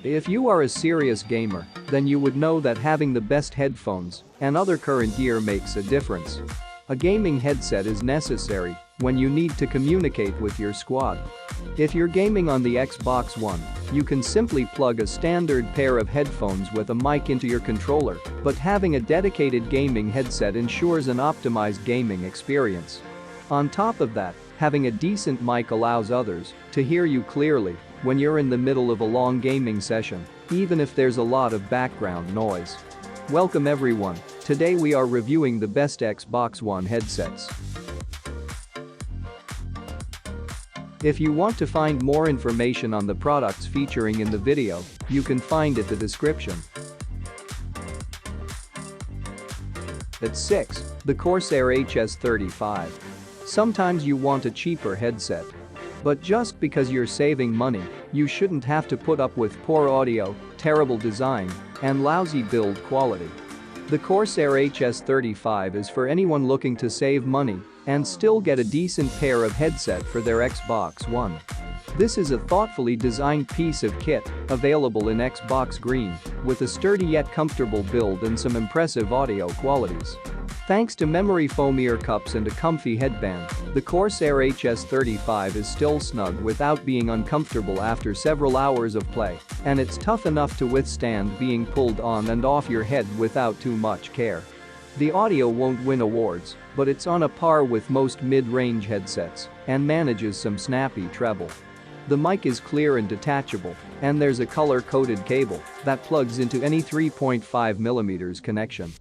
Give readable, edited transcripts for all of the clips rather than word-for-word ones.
If you are a serious gamer, then you would know that having the best headphones and other current gear makes a difference. A gaming headset is necessary when you need to communicate with your squad. If you're gaming on the Xbox One, you can simply plug a standard pair of headphones with a mic into your controller, but having a dedicated gaming headset ensures an optimized gaming experience. On top of that, having a decent mic allows others to hear you clearly when you're in the middle of a long gaming session, even if there's a lot of background noise. Welcome everyone, today we are reviewing the best Xbox One headsets. If you want to find more information on the products featuring in the video, you can find it in the description. At 6, the Corsair HS35. Sometimes you want a cheaper headset. But just because you're saving money, you shouldn't have to put up with poor audio, terrible design, and lousy build quality. The Corsair HS35 is for anyone looking to save money and still get a decent pair of headset for their Xbox One. This is a thoughtfully designed piece of kit, available in Xbox Green, with a sturdy yet comfortable build and some impressive audio qualities. Thanks to memory foam ear cups and a comfy headband, the Corsair HS35 is still snug without being uncomfortable after several hours of play, and it's tough enough to withstand being pulled on and off your head without too much care. The audio won't win awards, but it's on a par with most mid-range headsets and manages some snappy treble. The mic is clear and detachable, and there's a color-coded cable that plugs into any 3.5mm connection.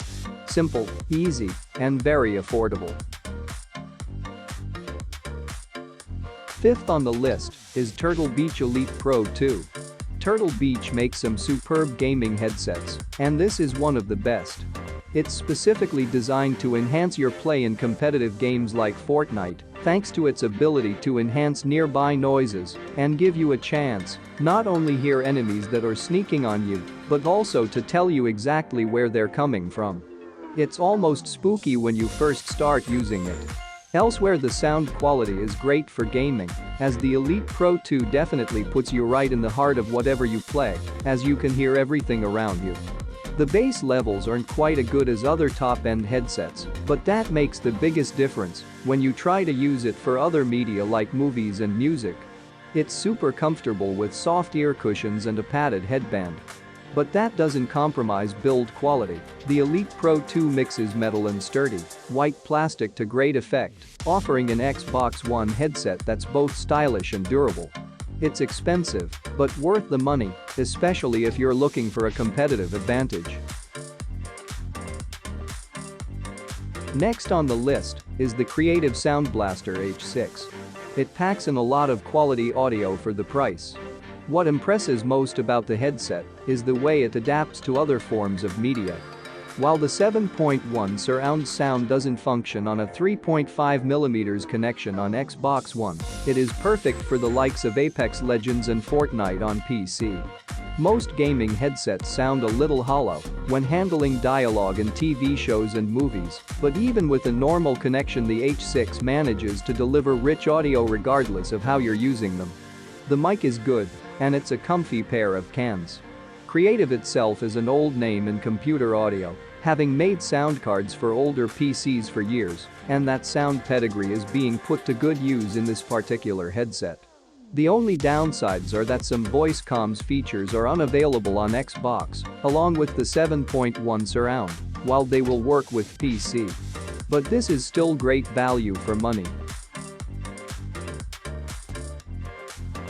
Simple, easy, and very affordable. Fifth on the list is Turtle Beach Elite Pro 2. Turtle Beach makes some superb gaming headsets, and this is one of the best. It's specifically designed to enhance your play in competitive games like Fortnite, thanks to its ability to enhance nearby noises and give you a chance not only hear enemies that are sneaking on you, but also to tell you exactly where they're coming from. It's almost spooky when you first start using it. Elsewhere, the sound quality is great for gaming, as the Elite Pro 2 definitely puts you right in the heart of whatever you play, as you can hear everything around you. The bass levels aren't quite as good as other top-end headsets, but that makes the biggest difference when you try to use it for other media like movies and music. It's super comfortable with soft ear cushions and a padded headband. But that doesn't compromise build quality. The Elite Pro 2 mixes metal and sturdy, white plastic to great effect, offering an Xbox One headset that's both stylish and durable. It's expensive, but worth the money, especially if you're looking for a competitive advantage. Next on the list is the Creative Sound Blaster H6. It packs in a lot of quality audio for the price. What impresses most about the headset is the way it adapts to other forms of media. While the 7.1 surround sound doesn't function on a 3.5mm connection on Xbox One, it is perfect for the likes of Apex Legends and Fortnite on PC. Most gaming headsets sound a little hollow when handling dialogue in TV shows and movies, but even with a normal connection, the H6 manages to deliver rich audio regardless of how you're using them. The mic is good, and it's a comfy pair of cans. Creative itself is an old name in computer audio, having made sound cards for older PCs for years, and that sound pedigree is being put to good use in this particular headset. The only downsides are that some voice comms features are unavailable on Xbox, along with the 7.1 surround, while they will work with PC. But this is still great value for money.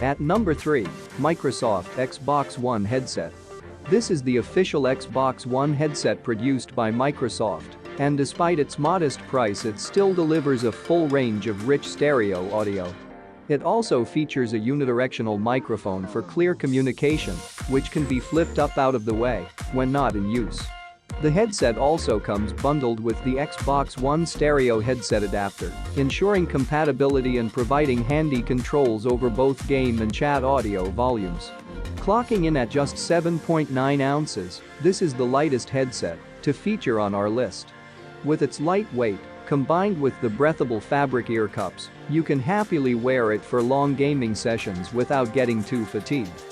At number 3, Microsoft Xbox One headset. This is the official Xbox One headset produced by Microsoft, and despite its modest price, it still delivers a full range of rich stereo audio. It also features a unidirectional microphone for clear communication, which can be flipped up out of the way when not in use. The headset also comes bundled with the Xbox One stereo headset adapter, ensuring compatibility and providing handy controls over both game and chat audio volumes. Clocking in at just 7.9 ounces, this is the lightest headset to feature on our list. With its light weight, combined with the breathable fabric ear cups, you can happily wear it for long gaming sessions without getting too fatigued.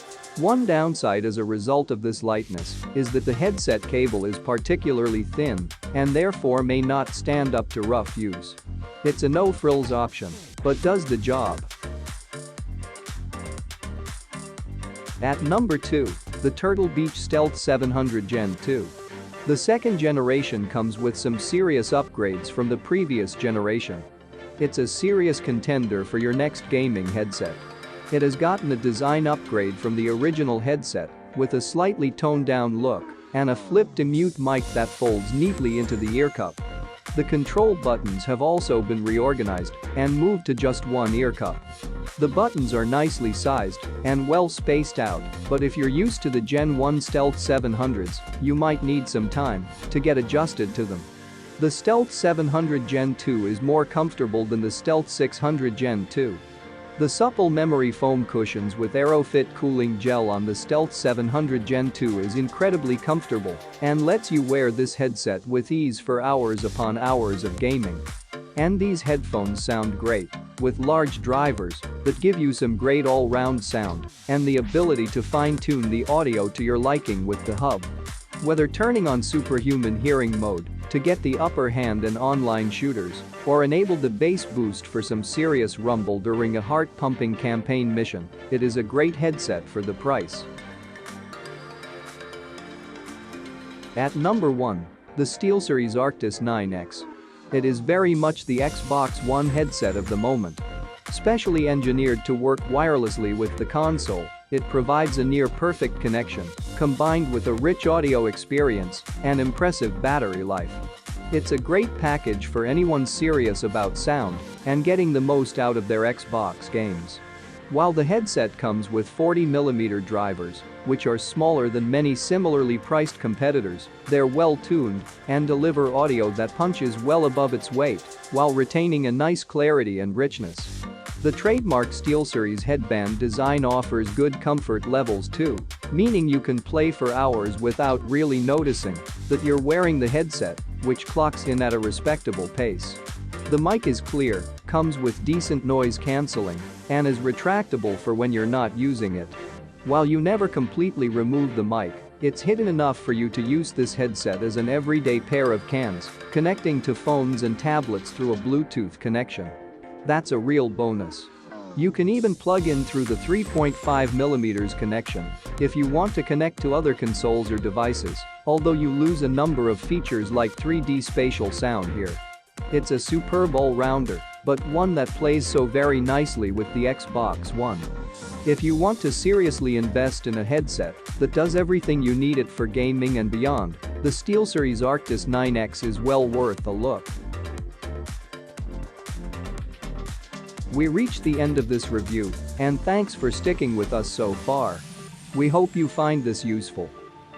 One downside as a result of this lightness is that the headset cable is particularly thin and therefore may not stand up to rough use. It's a no-frills option, but does the job. At number 2, the Turtle Beach Stealth 700 Gen 2. The second generation comes with some serious upgrades from the previous generation. It's a serious contender for your next gaming headset. It has gotten a design upgrade from the original headset with a slightly toned-down look and a flip-to-mute mic that folds neatly into the ear cup. The control buttons have also been reorganized and moved to just one ear cup. The buttons are nicely sized and well spaced out, but if you're used to the Gen 1 Stealth 700s, you might need some time to get adjusted to them. The Stealth 700 Gen 2 is more comfortable than the Stealth 600 Gen 2. The supple memory foam cushions with AeroFit cooling gel on the Stealth 700 Gen 2 is incredibly comfortable and lets you wear this headset with ease for hours upon hours of gaming. And these headphones sound great, with large drivers that give you some great all-round sound and the ability to fine-tune the audio to your liking with the hub. Whether turning on superhuman hearing mode to get the upper hand in online shooters or enable the bass boost for some serious rumble during a heart-pumping campaign mission, it is a great headset for the price. At number 1, the Steelseries Arctis 9X. It is very much the Xbox One headset of the moment. Specially engineered to work wirelessly with the console, it provides a near-perfect connection, combined with a rich audio experience and impressive battery life. It's a great package for anyone serious about sound and getting the most out of their Xbox games. While the headset comes with 40mm drivers, which are smaller than many similarly priced competitors, they're well-tuned and deliver audio that punches well above its weight while retaining a nice clarity and richness. The trademark Steelseries headband design offers good comfort levels too, meaning you can play for hours without really noticing that you're wearing the headset, which clocks in at a respectable pace. The mic is clear, comes with decent noise cancelling, and is retractable for when you're not using it. While you never completely remove the mic, it's hidden enough for you to use this headset as an everyday pair of cans, connecting to phones and tablets through a Bluetooth connection. That's a real bonus. You can even plug in through the 3.5mm connection if you want to connect to other consoles or devices, although you lose a number of features like 3D spatial sound here. It's a superb all-rounder, but one that plays so very nicely with the Xbox One. If you want to seriously invest in a headset that does everything you need it for gaming and beyond, the Steelseries Arctis 9X is well worth a look. We reached the end of this review, and thanks for sticking with us so far. We hope you find this useful.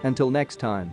Until next time.